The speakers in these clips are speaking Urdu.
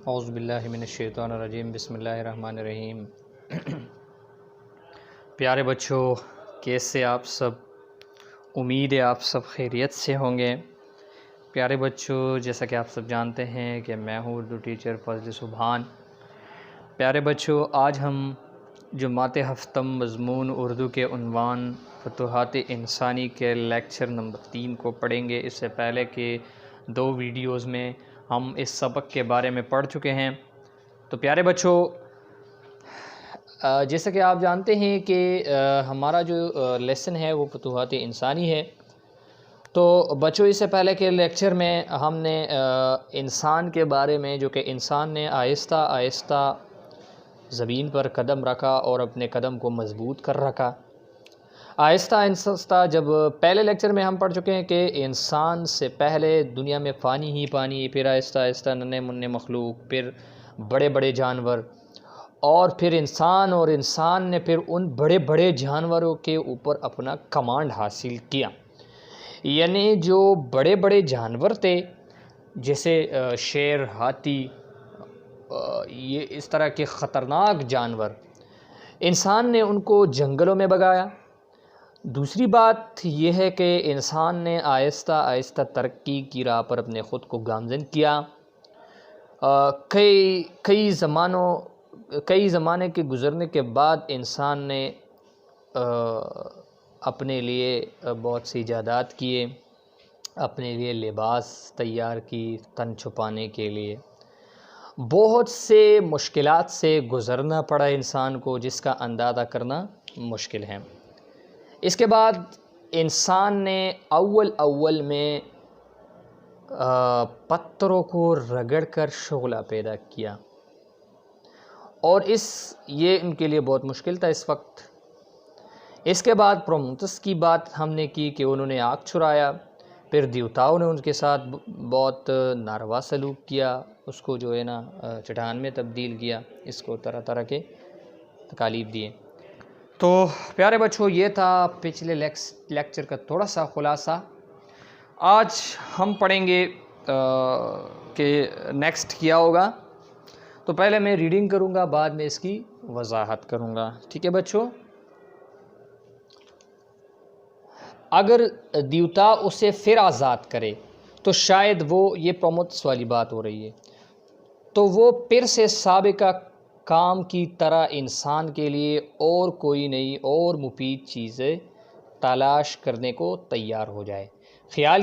اعوذ باللہ من الشیطان الرجیم، بسم اللہ الرحمن الرحیم۔ پیارے بچوں، کیسے آپ سب؟ امید ہے آپ سب خیریت سے ہوں گے۔ پیارے بچوں، جیسا کہ آپ سب جانتے ہیں کہ میں ہوں اردو ٹیچر فضل سبحان۔ پیارے بچوں، آج ہم جماعت ہفتم مضمون اردو کے عنوان فتوحات انسانی کے لیکچر نمبر 3 کو پڑھیں گے۔ اس سے پہلے کہ 2 ویڈیوز میں ہم اس سبق کے بارے میں پڑھ چکے ہیں۔ تو پیارے بچوں، جیسا کہ آپ جانتے ہیں کہ ہمارا جو لیسن ہے وہ فتوحات انسانی ہے۔ تو بچوں، اس سے پہلے کے لیکچر میں ہم نے انسان کے بارے میں، جو کہ انسان نے آہستہ آہستہ زمین پر قدم رکھا اور اپنے قدم کو مضبوط کر رکھا۔ آہستہ آہستہ جب پہلے لیکچر میں ہم پڑھ چکے ہیں کہ انسان سے پہلے دنیا میں پانی ہی پانی، پھر آہستہ آہستہ ننھے منھے مخلوق، پھر بڑے بڑے جانور، اور پھر انسان، اور انسان نے پھر ان بڑے بڑے جانوروں کے اوپر اپنا کمانڈ حاصل کیا۔ یعنی جو بڑے بڑے جانور تھے، جیسے شیر، ہاتھی، یہ اس طرح کے خطرناک جانور، انسان نے ان کو جنگلوں میں بھگایا۔ دوسری بات یہ ہے کہ انسان نے آہستہ آہستہ ترقی کی راہ پر اپنے خود کو گامزن کیا۔ کئی زمانے کے گزرنے کے بعد انسان نے اپنے لیے بہت سی ایجادات کیے، اپنے لیے لباس تیار کی تن چھپانے کے لیے۔ بہت سے مشکلات سے گزرنا پڑا انسان کو، جس کا اندازہ کرنا مشکل ہے۔ اس کے بعد انسان نے اول میں پتھروں کو رگڑ کر شعلہ پیدا کیا، اور یہ ان کے لیے بہت مشکل تھا اس وقت۔ اس کے بعد پرومیتھس کی بات ہم نے کی کہ انہوں نے آگ چھڑایا، پھر دیوتاؤں نے ان کے ساتھ بہت ناروا سلوک کیا، اس کو جو ہے نا چٹان میں تبدیل کیا، اس کو طرح طرح کے تکالیف دیے۔ تو پیارے بچوں، یہ تھا پچھلے لیکچر کا تھوڑا سا خلاصہ۔ آج ہم پڑھیں گے کہ نیکسٹ کیا ہوگا۔ تو پہلے میں ریڈنگ کروں گا، بعد میں اس کی وضاحت کروں گا، ٹھیک ہے بچوں؟ اگر دیوتا اسے پھر آزاد کرے تو شاید یہ پرومیتھس والی بات ہو رہی ہے، تو وہ پھر سے سابقہ کام کی طرح انسان کے لیے اور کوئی نئی اور مفید چیزیں تلاش کرنے کو تیار ہو جائے۔ خیال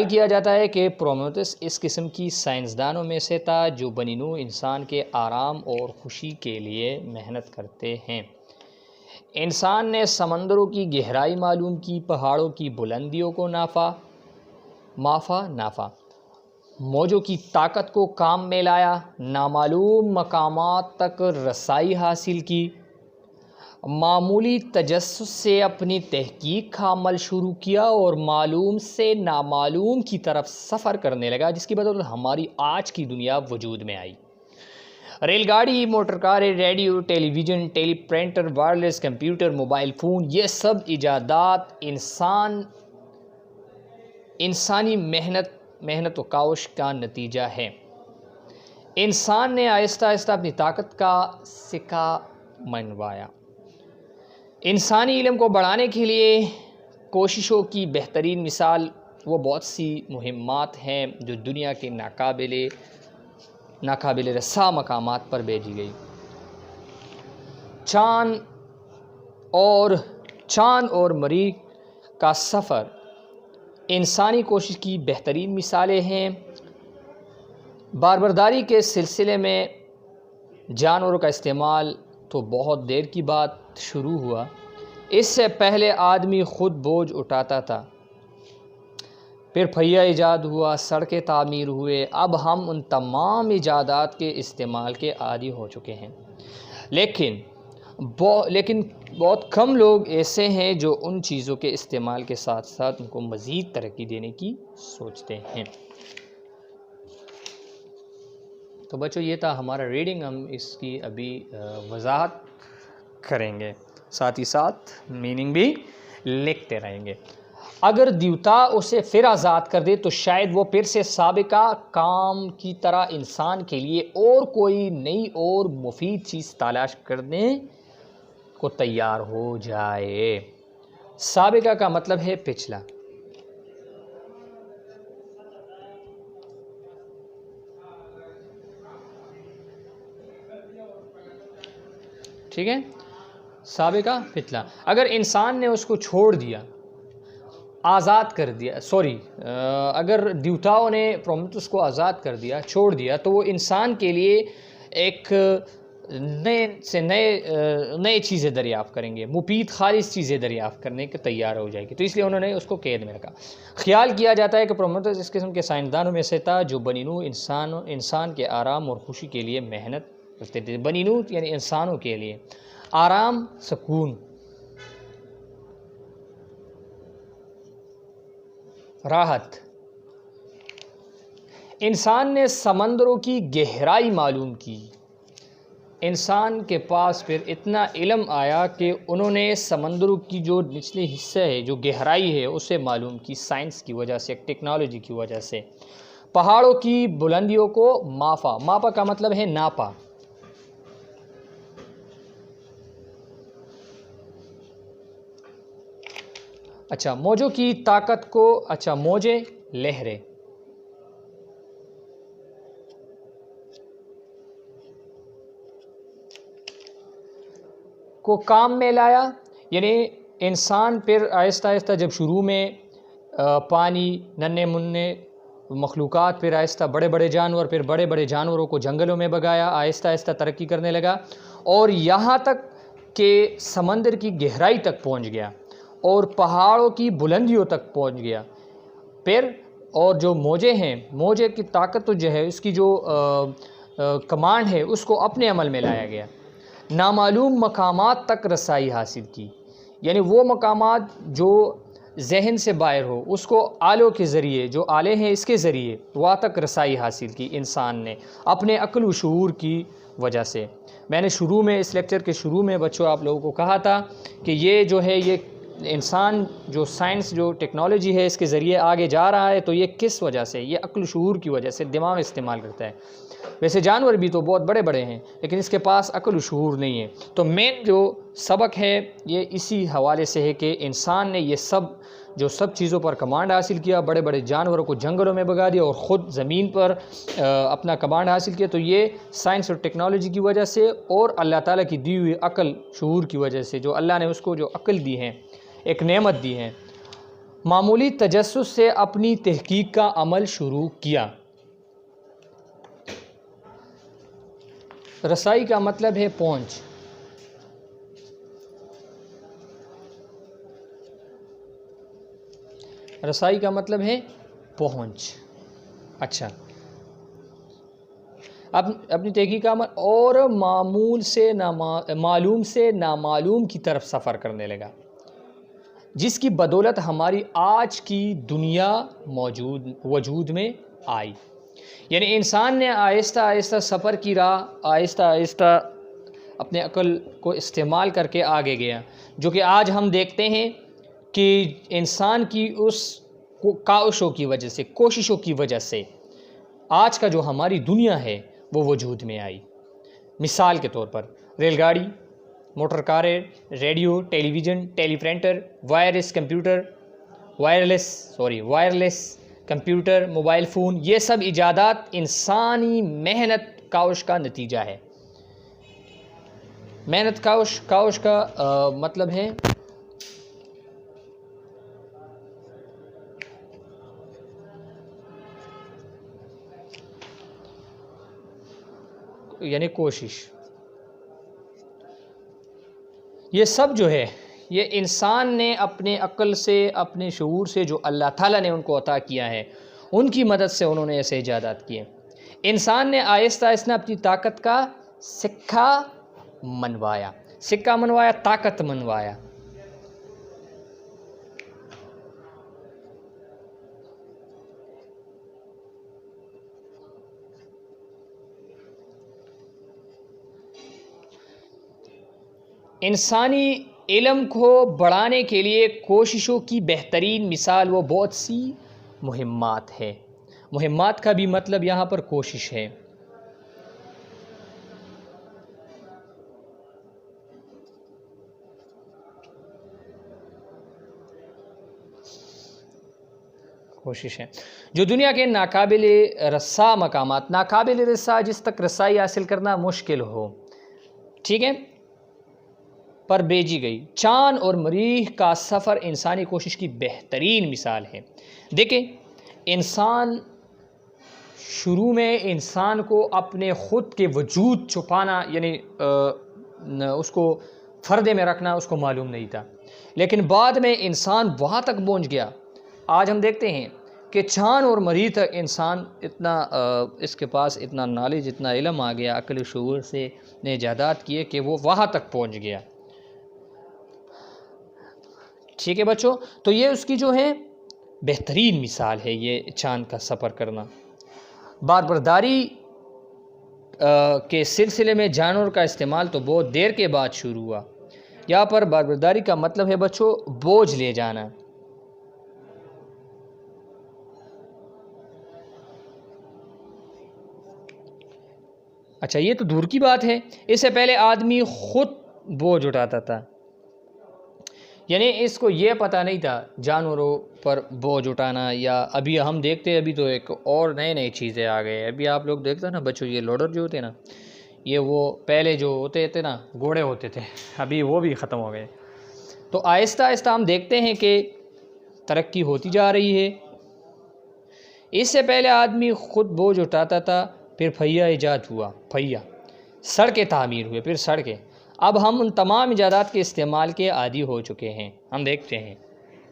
کیا جاتا ہے کہ پرومیتھس اس قسم کی سائنسدانوں میں سے تھا جو بنی نوع انسان کے آرام اور خوشی کے لیے محنت کرتے ہیں۔ انسان نے سمندروں کی گہرائی معلوم کی، پہاڑوں کی بلندیوں کو ناپا، موجوں کی طاقت کو کام میں لایا، نامعلوم مقامات تک رسائی حاصل کی، معمولی تجسس سے اپنی تحقیق کا عمل شروع کیا، اور معلوم سے نامعلوم کی طرف سفر کرنے لگا، جس کی بدولت ہماری آج کی دنیا وجود میں آئی۔ ریل گاڑی، موٹر کاریں، radio, television, teleprinter, wireless computer, mobile phone, یہ سب ایجادات انسانی محنت و کاوش کا نتیجہ ہے۔ انسان نے آہستہ آہستہ اپنی طاقت کا سکہ منوایا۔ انسانی علم کو بڑھانے کے لیے کوششوں کی بہترین مثال وہ بہت سی مہمات ہیں جو دنیا کے ناقابل رساں مقامات پر بھیجی گئی۔ چاند اور مریخ کا سفر انسانی کوشش کی بہترین مثالیں ہیں۔ باربرداری کے سلسلے میں جانوروں کا استعمال تو بہت دیر کی بات شروع ہوا۔ اس سے پہلے آدمی خود بوجھ اٹھاتا تھا، پھر پہیہ ایجاد ہوا، سڑکیں تعمیر ہوئے، اب ہم ان تمام ایجادات کے استعمال کے عادی ہو چکے ہیں۔ لیکن بہت کم لوگ ایسے ہیں جو ان چیزوں کے استعمال کے ساتھ ساتھ ان کو مزید ترقی دینے کی سوچتے ہیں۔ تو بچوں، یہ تھا ہمارا ریڈنگ، ہم اس کی ابھی وضاحت کریں گے، ساتھ ہی ساتھ میننگ بھی لکھتے رہیں گے۔ اگر دیوتا اسے پھر آزاد کر دے تو شاید وہ پھر سے سابقہ کام کی طرح انسان کے لیے اور کوئی نئی اور مفید چیز تلاش کرنے کو تیار ہو جائے۔ سابقہ کا مطلب ہے پچھلا۔ ٹھیک ہے، سابقہ پچھلا۔ اگر انسان نے اس کو چھوڑ دیا، آزاد کر دیا، اگر دیوتاؤں نے پرومیتھیوس کو آزاد کر دیا، چھوڑ دیا، تو وہ انسان کے لیے ایک نئے چیزیں دریافت کریں گے، مفید خالص چیزیں دریافت کرنے کے تیار ہو جائے گی، تو اس لیے انہوں نے اس کو قید میں رکھا۔ خیال کیا جاتا ہے کہ پرومیتھیوس اس قسم کے سائنسدانوں میں سے تھا جو بنی نوع انسان کے آرام اور خوشی کے لیے محنت کرتے تھے۔ بنی نوع یعنی انسانوں کے لیے آرام، سکون، راحت۔ انسان نے سمندروں کی گہرائی معلوم کی۔ انسان کے پاس پھر اتنا علم آیا کہ انہوں نے سمندروں کی جو نچلے حصے ہے، جو گہرائی ہے، اسے معلوم کی سائنس کی وجہ سے، ٹیکنالوجی کی وجہ سے۔ پہاڑوں کی بلندیوں کو ماپا۔ ماپا کا مطلب ہے ناپا۔ اچھا، موجوں کی طاقت کو، موجیں، لہریں کو کام میں لایا، یعنی انسان پھر آہستہ آہستہ جب شروع میں پانی، ننھے منھے مخلوقات، پھر آہستہ بڑے بڑے جانور، پھر بڑے بڑے جانوروں کو جنگلوں میں بگایا، آہستہ آہستہ ترقی کرنے لگا اور یہاں تک کہ سمندر کی گہرائی تک پہنچ گیا اور پہاڑوں کی بلندیوں تک پہنچ گیا۔ پھر اور جو موجیں ہیں، موجے کی طاقت جو ہے، اس کی جو کمانڈ ہے، اس کو اپنے عمل میں لایا گیا۔ نامعلوم مقامات تک رسائی حاصل کی، یعنی وہ مقامات جو ذہن سے باہر ہو، اس کو آلوں کے ذریعے، جو آلے ہیں اس کے ذریعے وہاں تک رسائی حاصل کی انسان نے اپنے عقل و شعور کی وجہ سے۔ میں نے شروع میں، اس لیکچر کے شروع میں بچوں آپ لوگوں کو کہا تھا کہ یہ جو ہے، یہ انسان جو سائنس، جو ٹیکنالوجی ہے، اس کے ذریعے آگے جا رہا ہے، تو یہ کس وجہ سے؟ یہ عقل و شعور کی وجہ سے، دماغ استعمال کرتا ہے۔ ویسے جانور بھی تو بہت بڑے بڑے ہیں، لیکن اس کے پاس عقل و شعور نہیں ہے۔ تو مین جو سبق ہے یہ اسی حوالے سے ہے کہ انسان نے یہ سب چیزوں پر کمانڈ حاصل کیا، بڑے بڑے جانوروں کو جنگلوں میں بگا دیا اور خود زمین پر اپنا کمانڈ حاصل کیا، تو یہ سائنس اور ٹیکنالوجی کی وجہ سے اور اللہ تعالیٰ کی دی ہوئی عقل شعور کی وجہ سے، جو اللہ نے اس کو جو عقل دی ہے، ایک نعمت دی ہے۔ معمولی تجسس سے اپنی تحقیق کا عمل شروع کیا۔ رسائی کا مطلب ہے پہنچ۔ رسائی کا مطلب ہے پہنچ۔ اچھا، اپنی تحقیق کا عمل اور معلوم سے نامعلوم کی طرف سفر کرنے لگا، جس کی بدولت ہماری آج کی دنیا وجود میں آئی۔ یعنی انسان نے آہستہ آہستہ سفر کی راہ، آہستہ آہستہ اپنے عقل کو استعمال کر کے آگے گیا، جو کہ آج ہم دیکھتے ہیں کہ انسان کی اس کاوشوں کی وجہ سے، کوششوں کی وجہ سے آج کا جو ہماری دنیا ہے وہ وجود میں آئی۔ مثال کے طور پر ریل گاڑی، موٹر کاریں، radio, television, teleprinter, wireless computer, mobile phone, یہ سب ایجادات انسانی محنت کاوش کا نتیجہ ہے۔ محنت کاوش کا مطلب ہے یعنی کوشش۔ یہ سب جو ہے، یہ انسان نے اپنے عقل سے، اپنے شعور سے، جو اللہ تعالیٰ نے ان کو عطا کیا ہے، ان کی مدد سے انہوں نے ایسے ایجادات کیے۔ انسان نے آہستہ آہستہ اپنی طاقت کا سکہ منوایا، طاقت منوایا۔ انسانی علم کو بڑھانے کے لیے کوششوں کی بہترین مثال وہ بہت سی مہمات ہے. مہمات کا بھی مطلب یہاں پر کوشش ہے. کوشش ہے جو دنیا کے ناقابل رسا مقامات، ناقابل رسا جس تک رسائی حاصل کرنا مشکل ہو، ٹھیک ہے، پر بھیجی گئی. چاند اور مریخ کا سفر انسانی کوشش کی بہترین مثال ہے. دیکھیں انسان شروع میں انسان کو اپنے خود کے وجود چھپانا، یعنی اس کو پردے میں رکھنا اس کو معلوم نہیں تھا، لیکن بعد میں انسان وہاں تک پہنچ گیا. آج ہم دیکھتے ہیں کہ چاند اور مریخ تک انسان اتنا اس کے پاس اتنا نالج، اتنا علم آ گیا، عقل و شعور سے نے ایجادات کیے کہ وہ وہاں تک پہنچ گیا. ٹھیک ہے بچوں، تو یہ اس کی جو ہے بہترین مثال ہے یہ چاند کا سفر کرنا. باربرداری کے سلسلے میں جانور کا استعمال تو بہت دیر کے بعد شروع ہوا. یہاں پر باربرداری کا مطلب ہے بچوں بوجھ لے جانا. اچھا یہ تو دور کی بات ہے، اس سے پہلے آدمی خود بوجھ اٹھاتا تھا، یعنی اس کو یہ پتہ نہیں تھا جانوروں پر بوجھ اٹھانا. یا ابھی ہم دیکھتے ہیں ابھی تو ایک اور نئے چیزیں آ گئے. ابھی آپ لوگ دیکھتے ہیں نا بچوں، یہ لوڈر جو ہوتے ہیں نا، یہ وہ پہلے جو ہوتے تھے نا گھوڑے ہوتے تھے، ابھی وہ بھی ختم ہو گئے. تو آہستہ آہستہ ہم دیکھتے ہیں کہ ترقی ہوتی جا رہی ہے. اس سے پہلے آدمی خود بوجھ اٹھاتا تھا، پھر پہیہ ایجاد ہوا، پہیہ، سڑکیں تعمیر ہوئے، پھر سڑکیں. اب ہم ان تمام ایجادات کے استعمال کے عادی ہو چکے ہیں. ہم دیکھتے ہیں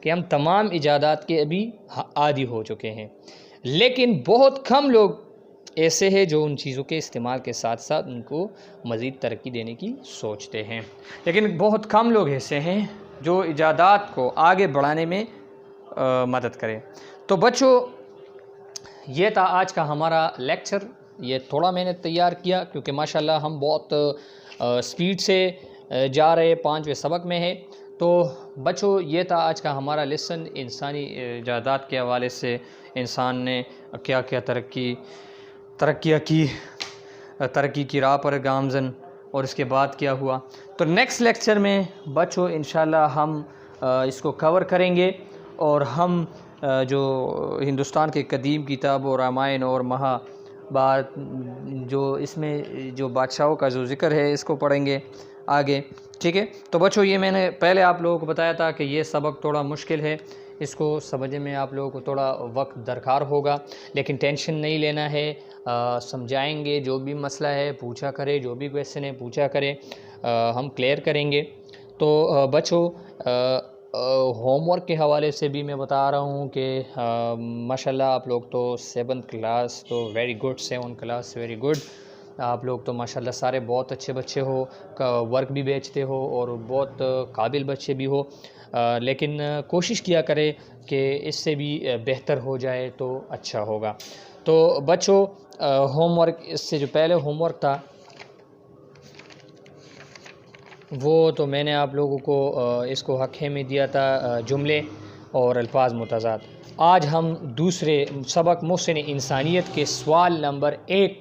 کہ ہم تمام ایجادات کے ابھی عادی ہو چکے ہیں، لیکن بہت کم لوگ ایسے ہیں جو ان چیزوں کے استعمال کے ساتھ ساتھ ان کو مزید ترقی دینے کی سوچتے ہیں. لیکن بہت کم لوگ ایسے ہیں جو ایجادات کو آگے بڑھانے میں مدد کریں. تو بچوں یہ تھا آج کا ہمارا لیکچر. یہ تھوڑا میں نے تیار کیا کیونکہ ماشاءاللہ ہم بہت سپیڈ سے جا رہے، 5ویں سبق میں ہے. تو بچوں یہ تھا آج کا ہمارا لیسن، انسانی ایجادات کے حوالے سے انسان نے کیا کیا ترقیاں کی، ترقی کی راہ پر گامزن، اور اس کے بعد کیا ہوا. تو نیکسٹ لیکچر میں بچوں انشاءاللہ ہم اس کو کور کریں گے، اور ہم جو ہندوستان کے قدیم کتابوں رامائن اور مہابھارت، جو اس میں جو بادشاہوں کا جو ذکر ہے اس کو پڑھیں گے آگے. ٹھیک ہے، تو بچوں یہ میں نے پہلے آپ لوگوں کو بتایا تھا کہ یہ سبق تھوڑا مشکل ہے، اس کو سمجھنے میں آپ لوگوں کو تھوڑا وقت درکار ہوگا، لیکن ٹینشن نہیں لینا ہے. سمجھائیں گے، جو بھی مسئلہ ہے پوچھا کرے، جو بھی کویسچن ہے پوچھا کرے، ہم کلیئر کریں گے. تو بچوں ہوم ورک کے حوالے سے بھی میں بتا رہا ہوں کہ ماشاءاللہ آپ لوگ تو 7th کلاس تو very good, 7 class very good. آپ لوگ تو ماشاءاللہ سارے بہت اچھے بچے ہو، ورک بھی بیچتے ہو اور بہت قابل بچے بھی ہو، لیکن کوشش کیا کرے کہ اس سے بھی بہتر ہو جائے تو اچھا ہوگا. تو بچوں ہوم ورک، اس سے جو پہلے ہوم ورک تھا وہ تو میں نے آپ لوگوں کو اس کو حق میں دیا تھا، جملے اور الفاظ متضاد. آج ہم دوسرے سبق محسن انسانیت کے سوال نمبر 1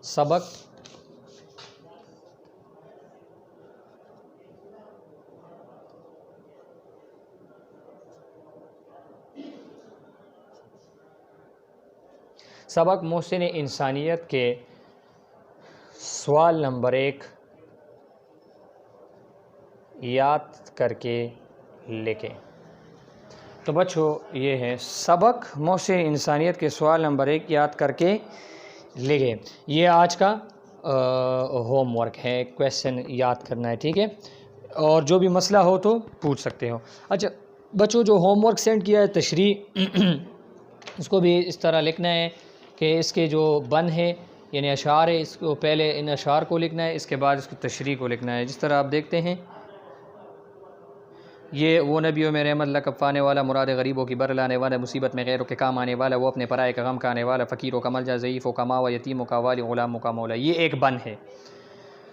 سبق محسن انسانیت کے سوال نمبر 1 یاد کر کے لکھیں. تو بچوں یہ ہے سبق محسن انسانیت کے سوال نمبر 1 یاد کر کے لکھیں. یہ آج کا ہوم ورک ہے، کویسچن یاد کرنا ہے. ٹھیک ہے، اور جو بھی مسئلہ ہو تو پوچھ سکتے ہو. اچھا بچوں جو ہوم ورک سینڈ کیا ہے تشریح، اس کو بھی اس طرح لکھنا ہے کہ اس کے جو بن ہے یعنی اشعار ہے، اس کو پہلے ان اشعار کو لکھنا ہے، اس کے بعد اس کو تشریح کو لکھنا ہے. جس طرح آپ دیکھتے ہیں یہ وہ نبیوں میں رحمت لقب پانے والا، مراد غریبوں کی بر لانے والا، مصیبت میں غیروں کے کام آنے والا، وہ اپنے پرائے کا غم کا آنے والا، فقیروں کا ملجا، ضعیفوں کا ماوا، یتیموں کا والی، غلاموں کا مولا. یہ ایک بن ہے.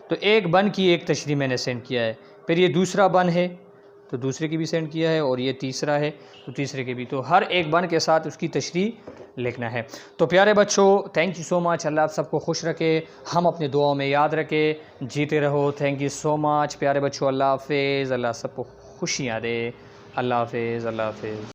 تو ایک بن کی ایک تشریح میں نے سینڈ کیا ہے. پھر یہ دوسرا بن ہے تو دوسرے کی بھی سینڈ کیا ہے، اور یہ تیسرا ہے تو تیسرے کے بھی، تو ہر ایک بن کے ساتھ اس کی تشریح لکھنا ہے۔ تو پیارے بچوں، تھینک یو سو مچ، اللہ آپ سب کو خوش رکھے، ہم اپنے دعاؤں میں یاد رکھے، جیتے رہو۔ تھینک یو سو مچ پیارے بچوں، اللہ حافظ، اللہ سب کو خوشیاں دے، اللہ حافظ، اللہ حافظ۔